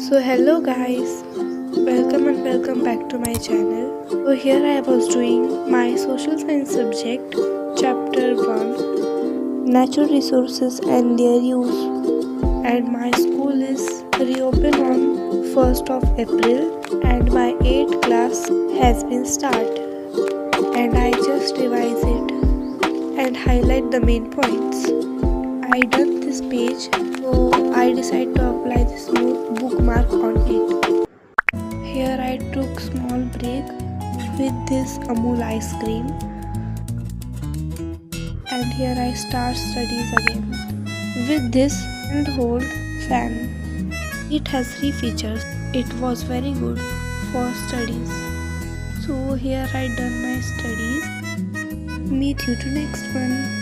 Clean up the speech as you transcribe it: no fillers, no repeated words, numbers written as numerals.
So hello guys, welcome back to my channel. So here I was doing my social science subject chapter 1 natural resources and their use, and my school is reopened on 1st of April and my 8th class has been start, and I just revise it and highlight the main points. I done this page, so I decide to apply this bookmark on it. Here I took small break with this Amul ice cream, and here I start studies again with this handhold fan. It has 3 features. It was very good for studies. So here I done my studies. Meet you to next one.